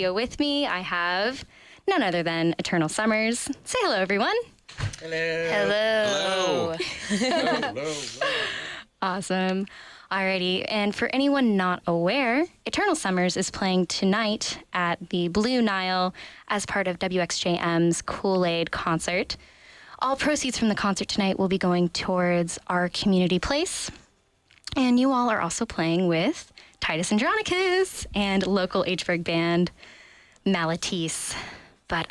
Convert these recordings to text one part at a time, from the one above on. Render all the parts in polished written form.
studio with me, I have none other than Eternal Summers. Say hello, everyone. Hello. Hello. Awesome. Alrighty, and for anyone not aware, Eternal Summers is playing tonight at the Blue Nile as part of WXJM's Kool-Aid concert. All proceeds from the concert tonight will be going towards our community place. And you all are also playing with Titus Andronicus and local Hburg band Malatice. But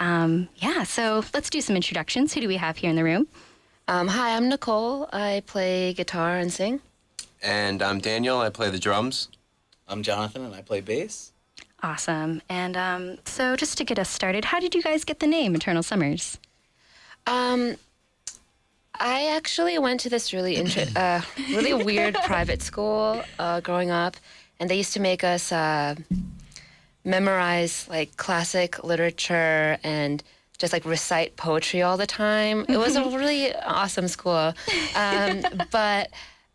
so let's do some introductions. Who do we have here in the room? Hi, I'm Nicole. I play guitar and sing. And I'm Daniel. I play the drums. I'm Jonathan, and I play bass. Awesome. And so just to get us started, how did you guys get the name Eternal Summers? I actually went to this really really weird private school growing up, and they used to make us memorize like classic literature and just like recite poetry all the time. It was a really awesome school, but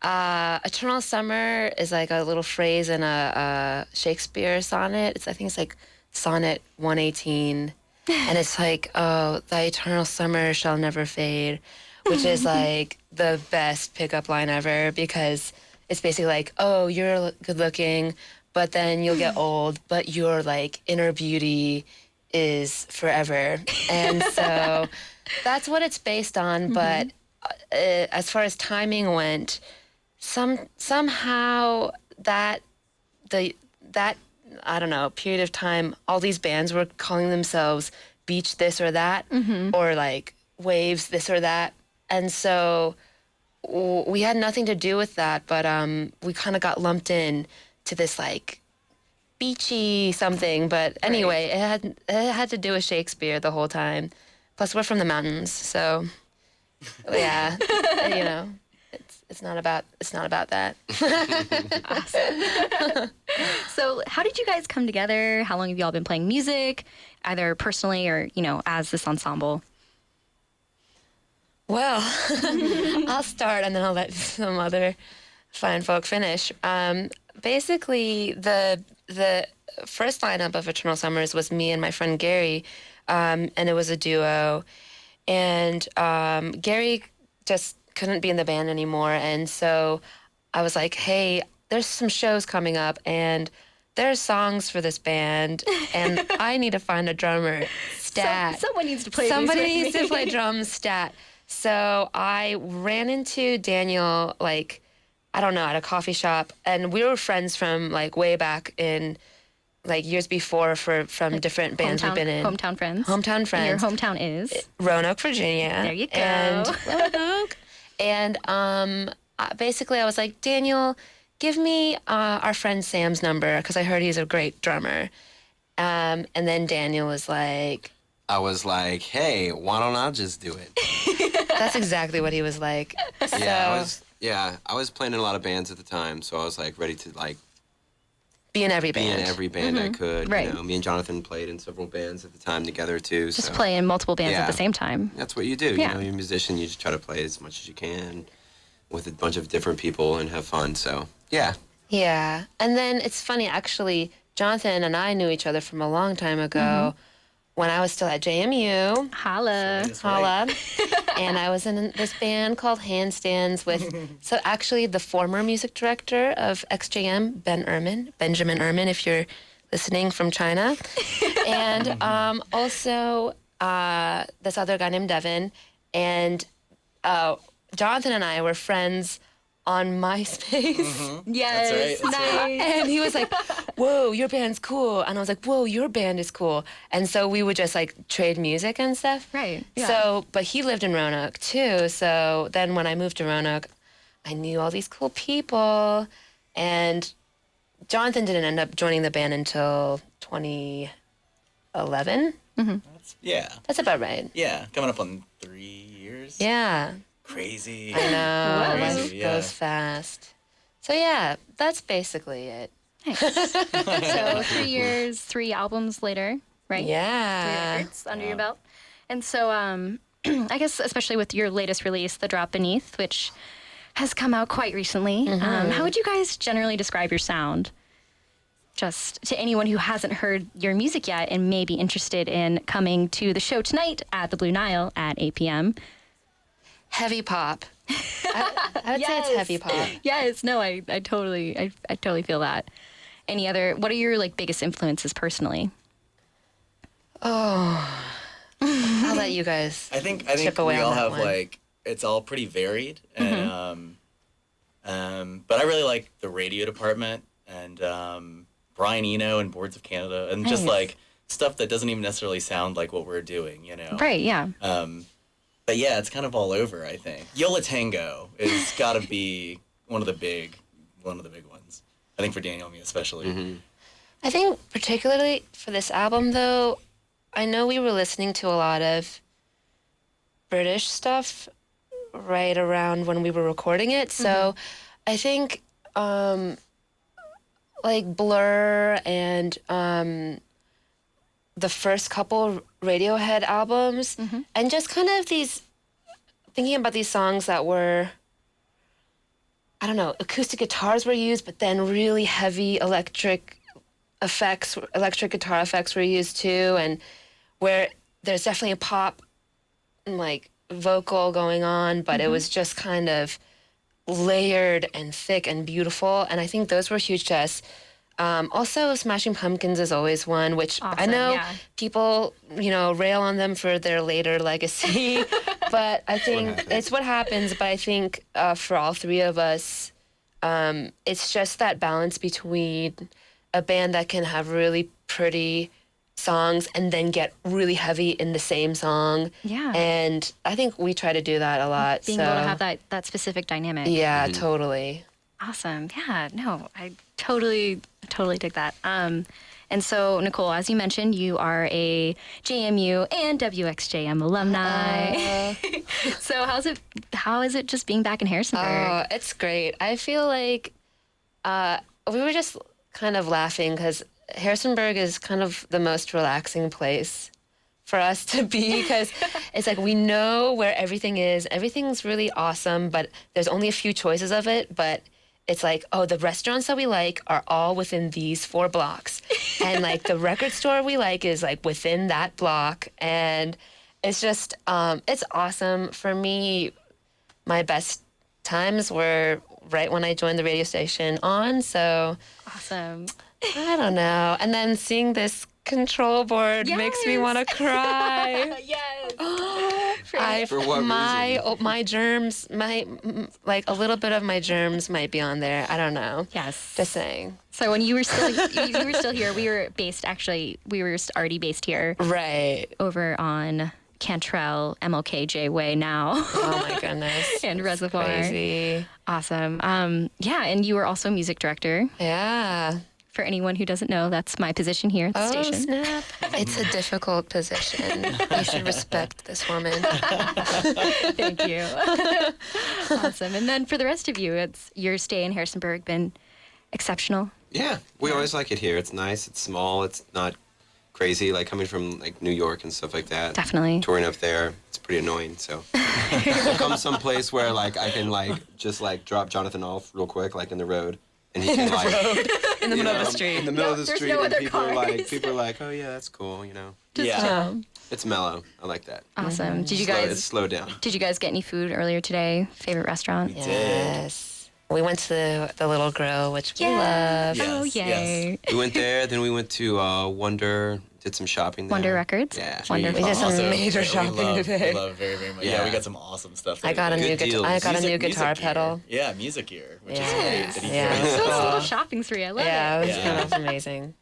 Eternal Summer is like a little phrase in a Shakespeare sonnet. I think it's like Sonnet 118, and it's like, oh, thy eternal summer shall never fade, which is like the best pickup line ever, because it's basically like, oh, you're good looking, but then you'll get old, but your like inner beauty is forever. And so that's what it's based on. But as far as timing went, somehow that I don't know, period of time, all these bands were calling themselves Beach this or that, or like Waves this or that. And so we had nothing to do with that, but we kind of got lumped in to this like beachy something. But anyway, it had to do with Shakespeare the whole time. Plus, we're from the mountains, so yeah, you know, it's not about that. Awesome. So how did you guys come together? How long have you all been playing music, either personally or, as this ensemble? Well, I'll start and then I'll let some other fine folk finish. Basically, the first lineup of Eternal Summers was me and my friend Gary, and it was a duo. And Gary just couldn't be in the band anymore, and so I was like, hey, there's some shows coming up, and there's songs for this band, and I need to find a drummer. Stat. Someone needs to play Somebody these with needs me. to play drums. Stat. So I ran into Daniel, like, I don't know, at a coffee shop, and we were friends from, like, way back in, like, years before from different bands we've been in. Hometown friends. Hometown friends. And your hometown is? Roanoke, Virginia. There you go. And Roanoke. And basically I was like, Daniel, give me our friend Sam's number, because I heard he's a great drummer. And then Daniel was like... I was like, hey, why don't I just do it? That's exactly what he was like. I was playing in a lot of bands at the time, so I was like ready to like be in every be band. in every band I could. Right. You know, me and Jonathan played in several bands at the time together too. Just so play in multiple bands at the same time. That's what you do. Yeah. You know, you're a musician. You just try to play as much as you can with a bunch of different people and have fun. So yeah. Yeah. And then it's funny, actually, Jonathan and I knew each other from a long time ago when I was still at JMU. Holla. That's Holla. And I was in this band called Handstands with, so actually the former music director of XJM, Benjamin Ehrman, if you're listening from China. And also this other guy named Devin. And Jonathan and I were friends on MySpace. Yes. That's right. Nice. And he was like, whoa, your band's cool. And I was like, whoa, your band is cool. And so we would just like trade music and stuff. Right. Yeah. So, but he lived in Roanoke too. So then when I moved to Roanoke, I knew all these cool people. And Jonathan didn't end up joining the band until 2011. Yeah. That's about right. Yeah. Coming up on 3 years. Yeah. Crazy. I know. Life Crazy, yeah. goes fast. So yeah, that's basically it. Nice. So 3 years, 3 albums later, right? 3 Yeah. records under your belt. And so I guess especially with your latest release, The Drop Beneath, which has come out quite recently, how would you guys generally describe your sound? just to anyone who hasn't heard your music yet and may be interested in coming to the show tonight at the Blue Nile at 8 p.m. Heavy pop. I would say it's heavy pop. Yes, no, I totally feel that. What are your like biggest influences personally? I'll let you guys. I think chip we away on all that have one. like it's all pretty varied, and but I really like the radio department and Brian Eno and Boards of Canada, and just Nice. like stuff that doesn't even necessarily sound like what we're doing, you know. Right, yeah. But yeah, it's kind of all over. I think Yola Tango is got to be one of the big ones. I think for Daniel and me especially. I think particularly for this album, though, I know we were listening to a lot of British stuff right around when we were recording it. So I think like Blur and the first couple Radiohead albums, and just kind of thinking about these songs that were, I don't know, acoustic guitars were used, but then really heavy electric guitar effects were used too, and where there's definitely a pop like vocal going on, but it was just kind of layered and thick and beautiful, and I think those were huge to us. Also, Smashing Pumpkins is always one, which I Awesome, know yeah. people, rail on them for their later legacy, but I think it's what happens. But I think for all three of us, it's just that balance between a band that can have really pretty songs and then get really heavy in the same song. Yeah. And I think we try to do that a lot. Being able to have that specific dynamic. Yeah, totally. Awesome. Yeah, no, I totally dig that. And so, Nicole, as you mentioned, you are a JMU and WXJM alumni. So how is it just being back in Harrisonburg? Oh, it's great. I feel like we were just kind of laughing because Harrisonburg is kind of the most relaxing place for us to be, because it's like we know where everything is. Everything's really awesome, but there's only a few choices of it. But it's like, oh, the restaurants that we like are all within these 4 blocks. And like the record store we like is like within that block. And it's just, it's awesome. For me, my best times were right when I joined the radio station on. So Awesome. I don't know. And then seeing this control board makes me Yes. want to cry. Yes. For what My germs, like a little bit of my germs might be on there. I don't know. Yes. Just saying. So when you were still here, we were already based here Right. over on Cantrell, MLK Way now. Oh my goodness. And Reservoir. Crazy. Awesome. Yeah, and you were also music director. Yeah. For anyone who doesn't know, that's my position here at the Oh, station. snap. It's a difficult position. You should respect this woman. Thank you. Awesome. And then for the rest of you, it's your stay in Harrisonburg been exceptional. Yeah, we always like it here. It's nice. It's small. It's not crazy. Like coming from like New York and stuff like that. Definitely. Touring up there, it's pretty annoying. So I'll come someplace where like I can like just like drop Jonathan off real quick, like in the road, and he can like In the middle of the street. in the middle of the there's street, no and other people are cars. like, oh yeah, that's cool. Yeah. It's mellow. I like that. Awesome. Did you It's guys slow down. get any food earlier today? Favorite restaurant? Yes. We went to the Little Grill, which we Yeah. love. Oh, Yes, yay. We went there, then we went to Wonder, did some shopping there. Wonder Records? Yeah. Wonderful. We did some Also, major we shopping love, today. We love very, very much. Yeah, Yeah. we got some awesome stuff. I got a today. new Good guitar. I deals. got a new guitar music pedal. gear. Yeah, music gear, which Yes. is great. That he Yeah. throws. So it's a little Cool. shopping spree. I love Yeah, it. it was Yeah. kind of amazing.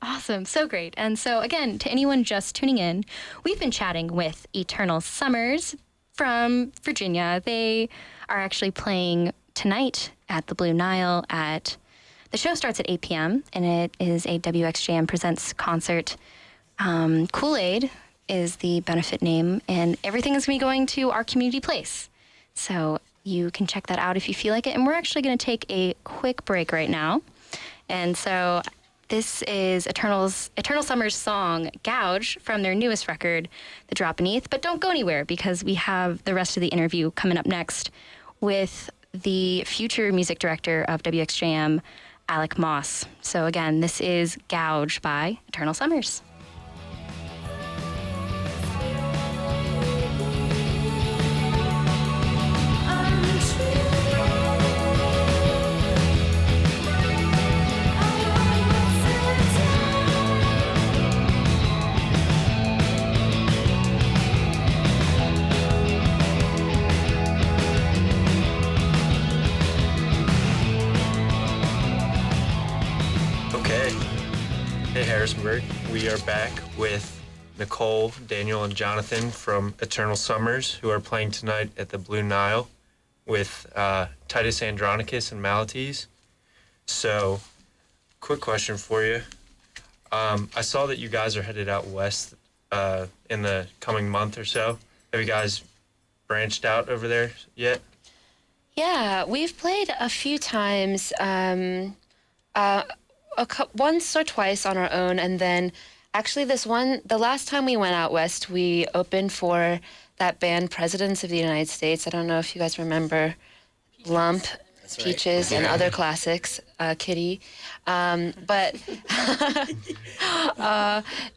Awesome. So great. And so, again, to anyone just tuning in, we've been chatting with Eternal Summers from Virginia. They are actually playing tonight at the Blue Nile the show starts at 8 p.m. and it is a WXJM Presents concert. Kool-Aid is the benefit name, and everything is going to be going to our community place. So you can check that out if you feel like it. And we're actually going to take a quick break right now. And so this is Eternal Summer's song, Gouge, from their newest record, The Drop Beneath. But don't go anywhere, because we have the rest of the interview coming up next with the future music director of WXJM, Alec Moss. So again, this is Gouge by Eternal Summers. Hey Harrisonburg, we are back with Nicole, Daniel, and Jonathan from Eternal Summers, who are playing tonight at the Blue Nile with Titus Andronicus and Malates. So, quick question for you. I saw that you guys are headed out west in the coming month or so. Have you guys branched out over there yet? Yeah, we've played a few times. Once or twice on our own, and then actually the last time we went out west, we opened for that band Presidents of the United States. I don't know if you guys remember Lump, Peaches, and other classics, Kitty. But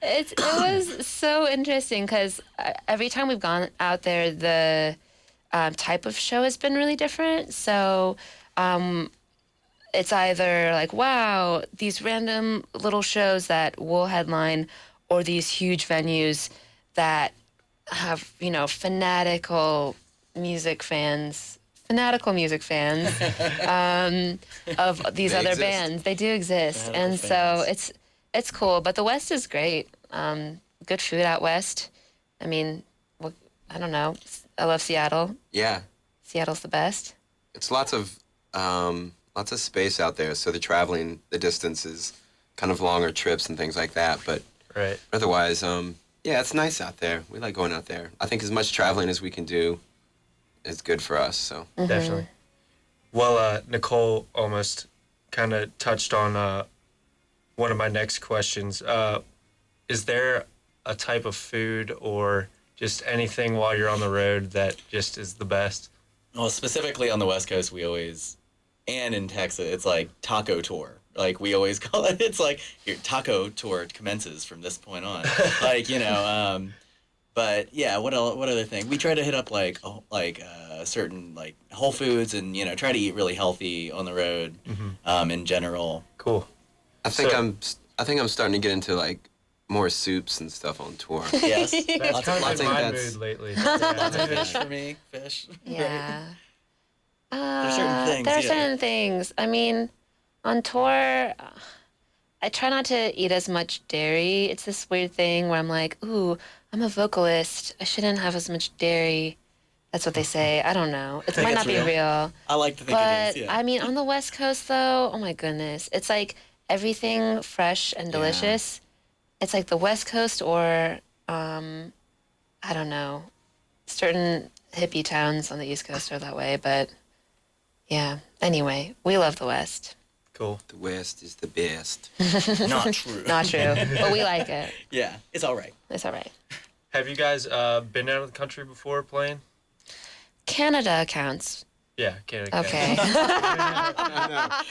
it was so interesting because every time we've gone out there, the type of show has been really different. So it's either like, wow, these random little shows that will headline, or these huge venues that have, fanatical music fans of these other exist. bands. They do exist. Fanatical And fans. so it's cool. But the West is great. Good food out West. I mean, I don't know. I love Seattle. Yeah, Seattle's the best. it's lots of space out there. So the traveling, the distance is kind of longer trips and things like that. But Right. otherwise, yeah, it's nice out there. We like going out there. I think as much traveling as we can do is good for us. So Definitely. Well, Nicole almost kind of touched on one of my next questions. Is there a type of food or just anything while you're on the road that just is the best? Well, specifically on the West Coast, we always, and in Texas, it's like taco tour. Like we always call it. It's like your taco tour commences from this point on. But yeah, what other thing? We try to hit up like certain like Whole Foods and try to eat really healthy on the road. In general. Cool. I think So- I'm starting to get into like more soups and stuff on tour. Yes, That's lots kind of, of think my that's- mood lately. lots of Yeah. fish for me. Fish. Yeah. certain things, There are yeah. certain things. I mean, on tour, I try not to eat as much dairy. It's this weird thing where I'm like, ooh, I'm a vocalist. I shouldn't have as much dairy. That's what they say. I don't know. It think might not it's be real. real. I like to think But it is. Yeah. I mean, on the West Coast, though, oh my goodness, it's like everything fresh and delicious. It's like the West Coast, or I don't know, certain hippie towns on the East Coast are that way. But yeah, anyway, we love the West. Cool. The West is the best. Not true. Not true, but we like it. Yeah, it's all right. It's all right. Have you guys been out of the country before playing? Canada counts. Yeah, Canada. Okay. I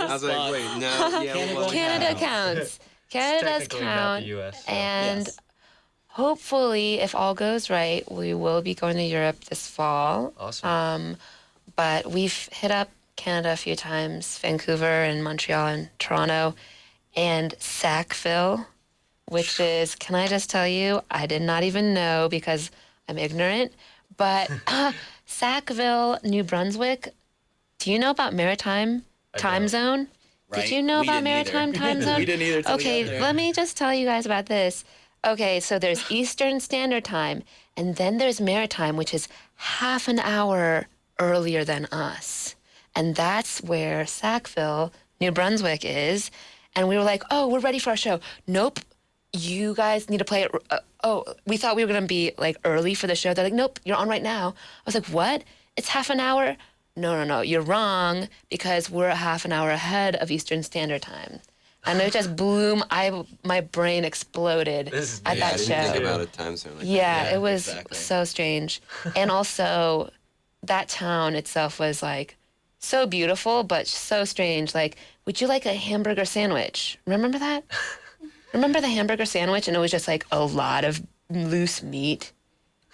was like, wait, no, yeah, Canada well, Canada counts. counts. Canada does Technically not count. the U.S. so- And Yes. hopefully, if all goes right, we will be going to Europe this fall. Awesome. But we've hit up Canada a few times, Vancouver and Montreal and Toronto, and Sackville, which is, can I just tell you, I did not even know because I'm ignorant, but Sackville, New Brunswick, do you know about maritime time don't. zone? Right? Did you know We about didn't either. maritime time zone? We didn't either till we got Okay, there. let me just tell you guys about this. Okay, so there's Eastern Standard Time, and then there's maritime, which is half an hour earlier than us. And that's where Sackville, New Brunswick is. And we were like, oh, we're ready for our show. Nope, you guys need to play it. We thought we were going to be like early for the show. They're like, nope, you're on right now. I was like, what? It's half an hour? No, you're wrong, because we're a half an hour ahead of Eastern Standard Time. And it just blew, my brain exploded This is at Yeah, I that didn't show. think about a time zone like that. Yeah, Yeah, it was exactly. so strange. And also, that town itself was like so beautiful, but so strange. Like, would you like a hamburger sandwich? Remember that? Remember the hamburger sandwich? And it was just like a lot of loose meat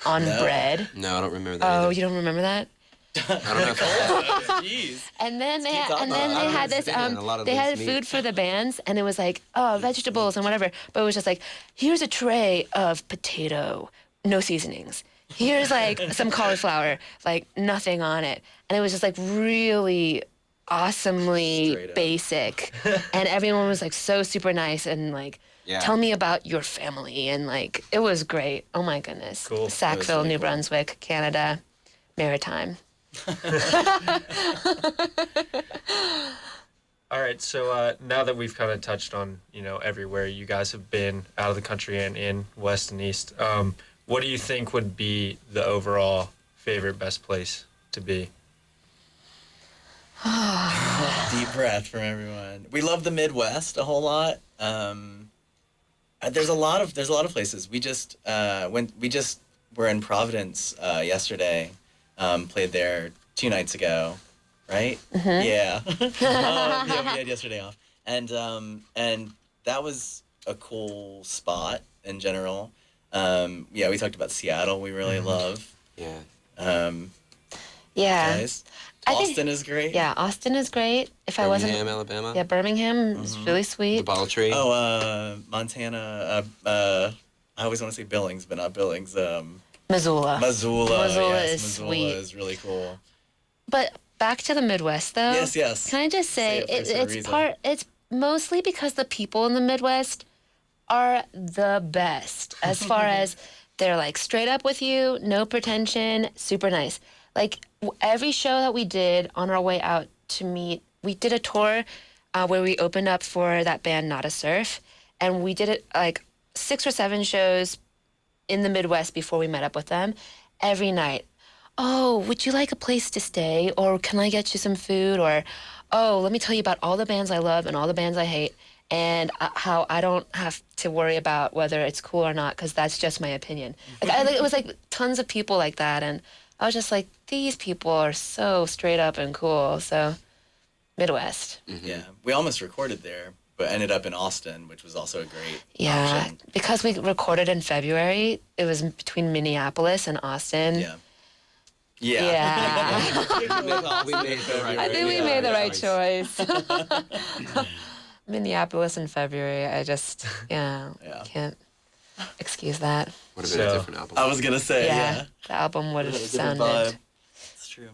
on bread. No, I don't remember that. Oh, either. you don't remember that? I don't know. If Jeez. And then they keep talking about it. I had don't this understand a lot of they this had meat. food for the bands, and it was like, oh, vegetables and whatever, but it was just like, here's a tray of potato, no seasonings. Here's like some cauliflower, like nothing on it, and it was just like really awesomely Straight up. basic, and everyone was like so super nice and like. Yeah. Tell me about your family, and like it was great. Oh my goodness. Cool. Sackville, really New cool. Brunswick, Canada, Maritime. All right, so now that we've kind of touched on, everywhere you guys have been out of the country and in West and East, what do you think would be the overall favorite best place to be? Deep breath from everyone. We love the Midwest a whole lot. There's a lot of places. We just were in Providence yesterday. Played there 2 nights ago, right? Mm-hmm. Yeah. Yeah, we had yesterday off, and that was a cool spot in general. Yeah, we talked about Seattle. We really love. Yeah. Yeah. Guys, I think- Austin is great. Yeah, Austin is great. If I Birmingham, wasn't, Alabama. yeah, Birmingham is really The sweet. Bottle Tree. Oh, Montana. I always want to say Billings, but not Billings. Missoula. Missoula. Missoula Yes, is Missoula sweet. is really cool. But back to the Midwest, though. Yes, yes. Can I just say, Say it for some it's reason. it's mostly because the people in the Midwest are the best as far as they're like straight up with you, no pretension, super nice. Like every show that we did on our way out to meet, we did a tour where we opened up for that band Nada Surf, and we did it like 6 or 7 shows in the Midwest before we met up with them. Every night, oh, would you like a place to stay, or can I get you some food, or oh, let me tell you about all the bands I love and all the bands I hate, and how I don't have to worry about whether it's cool or not, because that's just my opinion. Like, it was like tons of people like that, and I was just like, these people are so straight up and cool. So, Midwest. Yeah, we almost recorded there, but ended up in Austin, which was also a great Yeah, option. because we recorded in February, it was between Minneapolis and Austin. Yeah. Yeah. Yeah. We made the right I think we made the right choice. Minneapolis in February. I just, Yeah. can't excuse that. Would have been a So, different album. I was gonna say, yeah. The album would have Different sounded. vibe. It's true.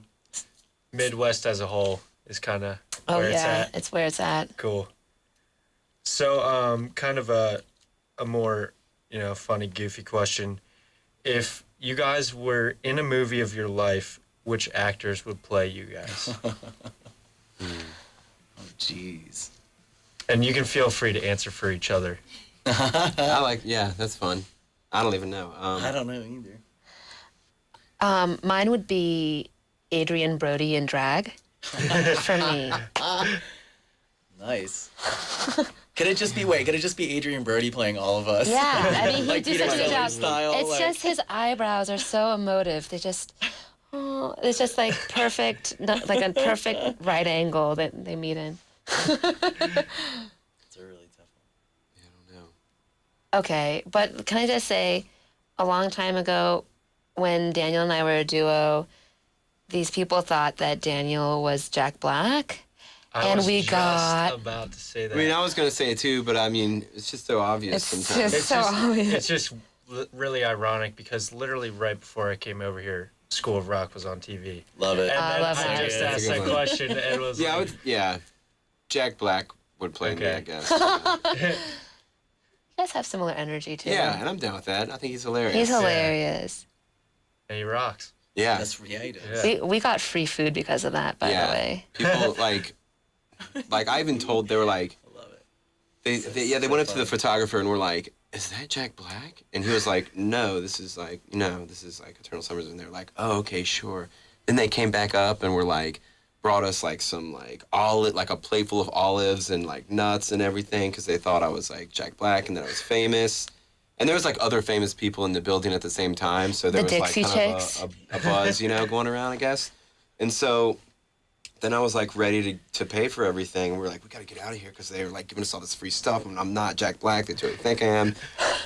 Midwest as a whole is kind of Oh where it's yeah, at. it's where it's at. Cool. So, kind of a more, funny, goofy question. If you guys were in a movie of your life, which actors would play you guys? Oh, jeez. And you can feel free to answer for each other. Yeah, that's fun. I don't even know. I don't know either. Mine would be Adrian Brody in drag. For me. Nice. Could it just be Adrian Brody playing all of us? Yeah, I mean, he Like did Peter such a good Sellers job. style, It's like- just his eyebrows are so emotive. They just, it's just like perfect, like a perfect right angle that they meet in. It's a really tough one. I don't know. Okay, but can I just say, a long time ago, when Daniel and I were a duo, these people thought that Daniel was Jack Black. I And was we just got- about to say that. I mean, I was gonna say it too, but I mean, it's just so obvious It's sometimes. just so obvious. It's just really ironic because literally right before I came over here, School of Rock was on TV. Love it. And I then love I that. just Yeah, asked that's a that good one. question and was Yeah, like, Jack Black would play me, Okay. I guess. You guys have similar energy too. Yeah, and I'm down with that. I think he's hilarious. He's hilarious. and he rocks. Yeah. Yeah, he does. Yeah. We got free food because of that, by the way. People like I even told they were like I love it. they so went up to the funny. photographer and were like, "Is that Jack Black?" And he was like, "No, this is like Eternal Summers." And they're like, "Oh, okay, sure." Then they came back up and were like, brought us like some like a plate full of olives and like nuts and everything because they thought I was like Jack Black and that I was famous. And there was like other famous people in the building at the same time, so there The was Dixie like kind Chicks. of a buzz, going around, I guess. And so then I was like ready to pay for everything. We were like, we gotta get out of here because they were like giving us all this free stuff, and I'm not Jack Black. They totally think I am.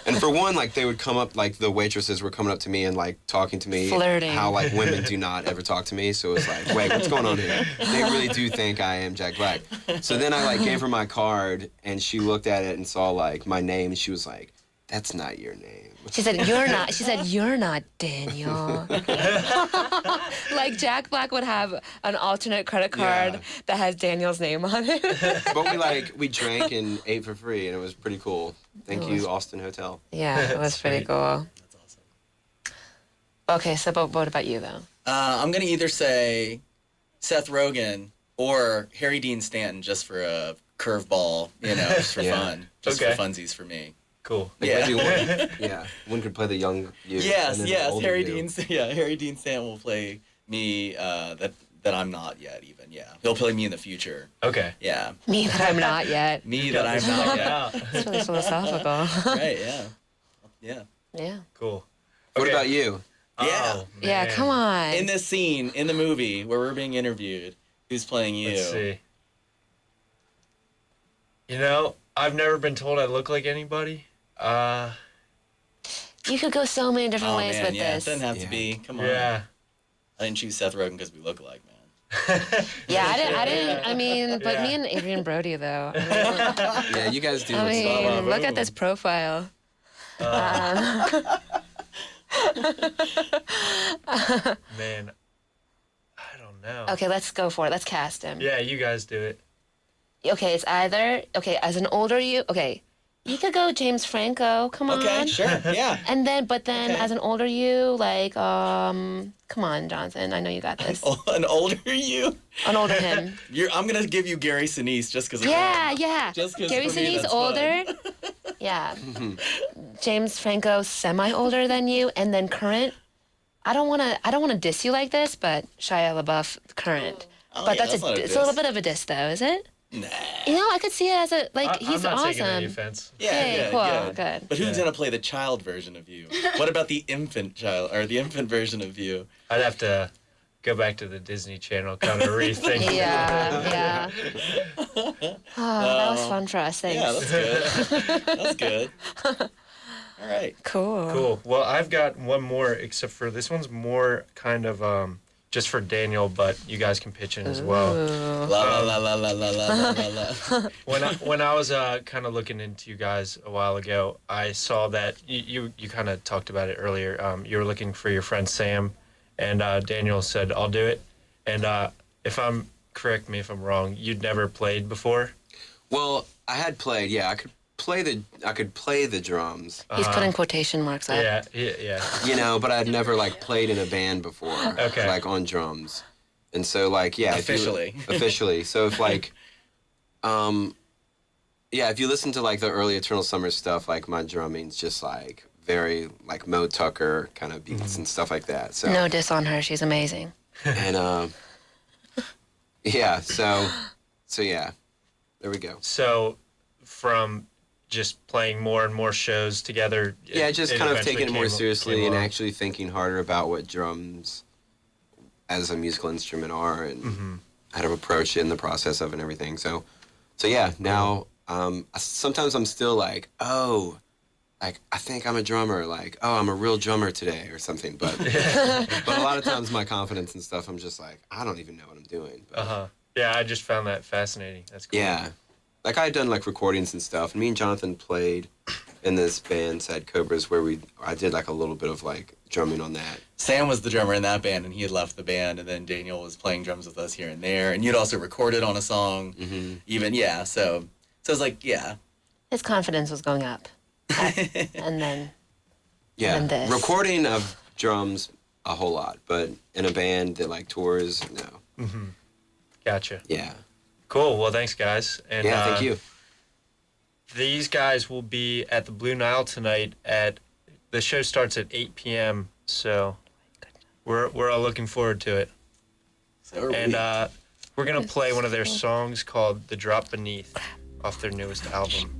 And for one, like they would come up, like the waitresses were coming up to me and like talking to me, Flirting. how like women do not ever talk to me. So it was like, wait, what's going on here? They really do think I am Jack Black. So then I like gave her my card, and she looked at it and saw like my name, and she was like, that's not your name. She said, "You're not." She said, "You're not Daniel." Like Jack Black would have an alternate credit card Yeah. that has Daniel's name on it. But we drank and ate for free, and it was pretty cool. Thank It was- you, Austin Hotel. Yeah, it was pretty Sweet. cool. That's awesome. Okay, so but what about you though? I'm gonna either say Seth Rogen or Harry Dean Stanton just for a curveball, just for Yeah. fun, just Okay. for funsies for me. Cool. Like Yeah. maybe one, one could play the young you. Yes, and then the yes. older Harry you. Dean Stanton will play me that I'm not yet even. Yeah, he'll play me in the future. Okay. Yeah, Me that I'm not yet. me that I'm not yet. Yeah. It's really philosophical. Right? Yeah, yeah. Yeah. Cool. What Okay. about you? Yeah. Oh, Yeah, man. come on. In this scene in the movie where we're being interviewed, who's playing you? Let's see. I've never been told I look like anybody. You could go so many different Oh ways man, with yeah. this. It doesn't have to Yeah. be. Come on. Yeah. I didn't choose Seth Rogen because we look alike, man. Yeah, I didn't. I mean, but Yeah. me and Adrian Brody though. Yeah, you guys do. I what's mean, up. look at this profile. Man, I don't know. Okay, let's go for it. Let's cast him. Yeah, you guys do it. Okay, it's either as an older you. Okay, you could go James Franco. Come on. Okay, sure. Yeah. And then, but then, Okay. as an older you, like, come on, Jonathan. I know you got this. An older you. An older him. I'm gonna give you Gary Sinise just because. Yeah, yeah. Just 'cause Gary for me, Sinise that's older. Yeah. James Franco semi older than you, and then current. I don't wanna diss you like this, but Shia LaBeouf current. Oh, But yeah, that's not a it's a little diss. bit of a diss though, is it? Nah. I could see it as a he's I'm not taking any awesome. offense. Yeah, Hey, yeah, cool, good. good. But who's Yeah. gonna play the child version of you? What about the infant child or the infant version of you? I'd have to go back to the Disney Channel, kind of rethink. Yeah, yeah. Oh, that was fun for us. Thanks. Yeah, that's good. That's good. All right. cool. Cool. Well, I've got one more, except for this one's more kind of just for Daniel, but you guys can pitch in as well. Ooh. La la la la la la la la la. When I was kind of looking into you guys a while ago, I saw that you kind of talked about it earlier. You were looking for your friend Sam, and Daniel said, "I'll do it." And correct me if I'm wrong, you'd never played before. Well, I had played. Yeah, I could play the drums. He's putting quotation marks up. Yeah. But I'd never like played in a band before. Okay. Like on drums, and so like if you- Officially. officially. So if like, if you listen to like the early Eternal Summer stuff, like my drumming's just like very like Mo Tucker kind of beats and stuff like that. So No diss on her. She's amazing. and yeah, so yeah, there we go. So, from just playing more and more shows together. Yeah, just it kind of eventually taking it more came seriously and along. actually thinking harder about what drums as a musical instrument are and how to approach it in the process of it and everything. So yeah, now sometimes I'm still like, oh, like I think I'm a drummer, like, oh, I'm a real drummer today or something. But but a lot of times my confidence and stuff, I'm just like, I don't even know what I'm doing. But, Yeah, I just found that fascinating. That's cool. yeah. Like I had done like recordings and stuff, and me and Jonathan played in this band Sad Cobras where I did like a little bit of like drumming on that. Sam was the drummer in that band, and he had left the band, and then Daniel was playing drums with us here and there, and you'd also recorded on a song, even So it's like, yeah, His confidence was going up. And then, Yeah, And this. recording of drums a whole lot, but in a band that like tours, no. Gotcha. Yeah, Cool. Well, thanks, guys. And yeah. Thank you. These guys will be at the Blue Nile tonight. The show starts at 8 p.m. So we're all looking forward to it. so are And we. we're gonna play one of their songs called "The Drop Beneath" off their newest album.